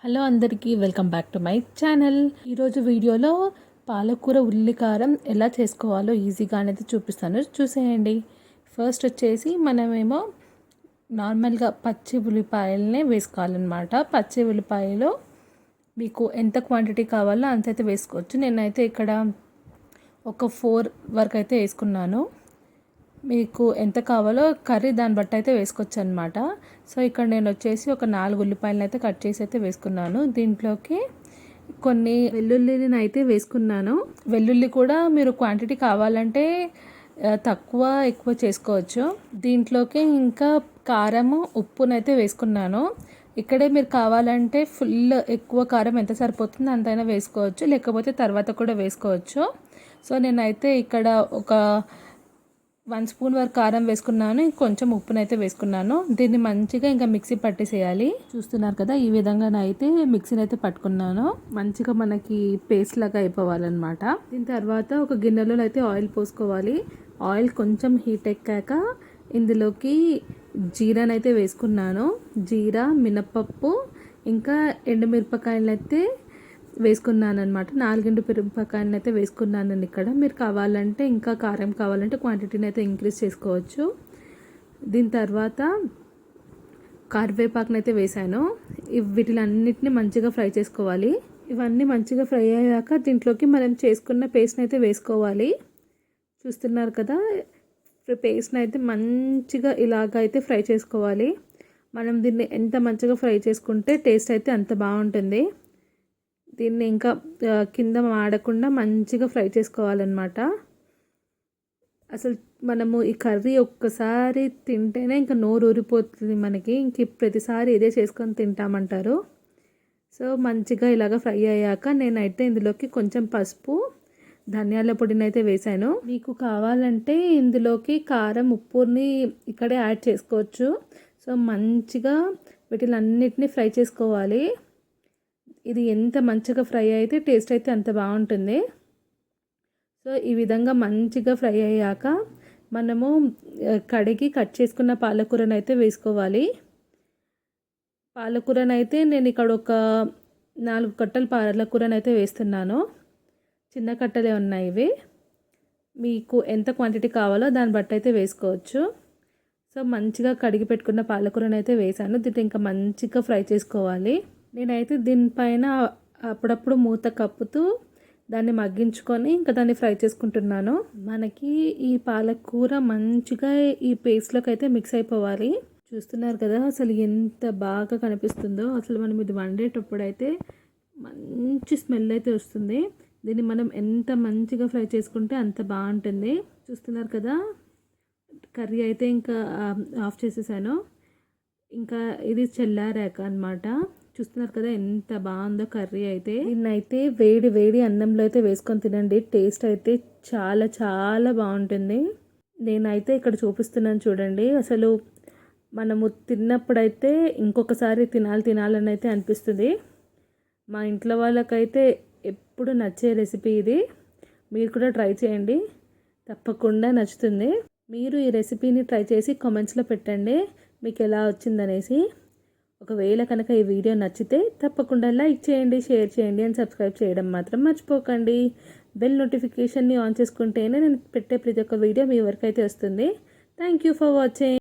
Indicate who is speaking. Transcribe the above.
Speaker 1: Hello అందరికీ welcome back to my channel. ఈరోజు వీడియోలో పాలకూర ఉల్లికారం ఎలా చేసుకోవాలో ఈజీగా అనేది చూపిస్తాను, చూసేయండి. ఫస్ట్ వచ్చేసి మనమేమో నార్మల్గా పచ్చి ఉల్లిపాయలనే వేసుకోవాలన్నమాట. పచ్చి ఉల్లిపాయలు మీకు ఎంత క్వాంటిటీ కావాలో అంతైతే వేసుకోవచ్చు. నేనైతే ఇక్కడ ఒక 4 వరకు అయితే వేసుకున్నాను. మీకు ఎంత కావాలో కర్రీ దాన్ని బట్టి అయితే వేసుకోవచ్చు అనమాట. సో ఇక్కడ నేను వచ్చేసి ఒక 4 ఉల్లిపాయలను అయితే కట్ చేసి అయితే వేసుకున్నాను. దీంట్లోకి కొన్ని వెల్లుల్లిని అయితే వేసుకున్నాను. వెల్లుల్లి కూడా మీరు క్వాంటిటీ కావాలంటే తక్కువ ఎక్కువ చేసుకోవచ్చు. దీంట్లోకి ఇంకా కారము ఉప్పునైతే వేసుకున్నాను. ఇక్కడే మీరు కావాలంటే ఫుల్ ఎక్కువ కారం ఎంత సరిపోతుందో అంతైనా వేసుకోవచ్చు, లేకపోతే తర్వాత కూడా వేసుకోవచ్చు. సో నేనైతే ఇక్కడ ఒక 1 స్పూన్ వరకు కారం వేసుకున్నాను, కొంచెం ఉప్పునైతే వేసుకున్నాను. దీన్ని మంచిగా ఇంకా మిక్సీ పట్టేసేయాలి. చూస్తున్నారు కదా, ఈ విధంగా అయితే మిక్సీని అయితే పట్టుకున్నాను. మంచిగా మనకి పేస్ట్ లాగా అయిపోవాలన్నమాట. దీని తర్వాత ఒక గిన్నెలో అయితే ఆయిల్ పోసుకోవాలి. ఆయిల్ కొంచెం హీట్ ఎక్కాక ఇందులోకి జీరాని అయితే వేసుకున్నాను. జీరా, మినపప్పు, ఇంకా ఎండుమిరపకాయలు అయితే వేసుకున్నాను అనమాట. 4 ఎండుమిరపకాయలను అయితే వేసుకున్నాను ఇక్కడ. మీరు కావాలంటే ఇంకా కారం కావాలంటే క్వాంటిటీని అయితే ఇంక్రీజ్ చేసుకోవచ్చు. దీని తర్వాత కరివేపాకుని అయితే వేసాను. వీటిలన్నిటిని మంచిగా ఫ్రై చేసుకోవాలి. ఇవన్నీ మంచిగా ఫ్రై అయ్యాక దీంట్లోకి మనం చేసుకున్న పేస్ట్ని అయితే వేసుకోవాలి. చూస్తున్నారు కదా, పేస్ట్ని అయితే మంచిగా ఇలాగ అయితే ఫ్రై చేసుకోవాలి. మనం దీన్ని ఎంత మంచిగా ఫ్రై చేసుకుంటే టేస్ట్ అయితే అంత బాగుంటుంది. దీన్ని ఇంకా కింద మాడకుండా మంచిగా ఫ్రై చేసుకోవాలన్నమాట. అసలు మనము ఈ కర్రీ ఒక్కసారి తింటేనే ఇంకా నోరు ఊరిపోతుంది మనకి. ఇంక ప్రతిసారి ఇదే చేసుకొని తింటామంటారు. సో మంచిగా ఇలాగ ఫ్రై అయ్యాక నేనైతే ఇందులోకి కొంచెం పసుపు, ధనియాల పొడిని అయితే వేసాను. మీకు కావాలంటే ఇందులోకి కారం ఉప్పుని ఇక్కడే యాడ్ చేసుకోవచ్చు. సో మంచిగా వీటిలన్నిటిని ఫ్రై చేసుకోవాలి. ఇది ఎంత మంచిగా ఫ్రై అయితే టేస్ట్ అయితే అంత బాగుంటుంది. సో ఈ విధంగా మంచిగా ఫ్రై అయ్యాక మనము కడిగి కట్ చేసుకున్న పాలకూరను అయితే వేసుకోవాలి. పాలకూరను అయితే నేను ఇక్కడ ఒక 4 కట్టలు పాలకూరను అయితే వేస్తున్నాను. చిన్న కట్టలే ఉన్నాయి ఇవి. మీకు ఎంత క్వాంటిటీ కావాలో దాన్ని బట్టి అయితే వేసుకోవచ్చు. సో మంచిగా కడిగి పెట్టుకున్న పాలకూరను అయితే వేసాను. దీన్ని ఇంకా మంచిగా ఫ్రై చేసుకోవాలి. నేనైతే దీనిపైన అప్పుడప్పుడు మూత కప్పుతూ దాన్ని మగ్గించుకొని ఇంకా దాన్ని ఫ్రై చేసుకుంటున్నాను. మనకి ఈ పాలకూర మంచిగా ఈ పేస్ట్లోకి అయితే మిక్స్ అయిపోవాలి. చూస్తున్నారు కదా, అసలు ఎంత బాగా కనిపిస్తుందో. అసలు మనం ఇది వండేటప్పుడు అయితే మంచి స్మెల్ అయితే వస్తుంది. దీన్ని మనం ఎంత మంచిగా ఫ్రై చేసుకుంటే అంత బాగుంటుంది. చూస్తున్నారు కదా, కర్రీ అయితే ఇంకా ఆఫ్ చేసేసాను. ఇంకా ఇది చల్లారాక అనమాట. చూస్తున్నారు కదా ఎంత బాగుందో కర్రీ అయితే. దీన్నైతే వేడి వేడి అన్నంలో అయితే వేసుకొని తినండి. టేస్ట్ అయితే చాలా చాలా బాగుంటుంది. నేనైతే ఇక్కడ చూపిస్తున్నాను చూడండి. అసలు మనము తిన్నప్పుడైతే ఇంకొకసారి తినాలని అయితే అనిపిస్తుంది. మా ఇంట్లో వాళ్ళకైతే ఎప్పుడు నచ్చే రెసిపీ ఇది. మీరు కూడా ట్రై చేయండి, తప్పకుండా నచ్చుతుంది. మీరు ఈ రెసిపీని ట్రై చేసి కామెంట్స్లో పెట్టండి మీకు ఎలా వచ్చిందనేసి. ఒకవేళ కనుక ఈ వీడియో నచ్చితే తప్పకుండా లైక్ చేయండి, షేర్ చేయండి అండ్ సబ్స్క్రైబ్ చేయడం మాత్రం మర్చిపోకండి. బెల్ నోటిఫికేషన్ని ఆన్ చేసుకుంటేనే నేను పెట్టే ప్రతి ఒక్క వీడియో మీ వరకు అయితే వస్తుంది. Thank you for watching.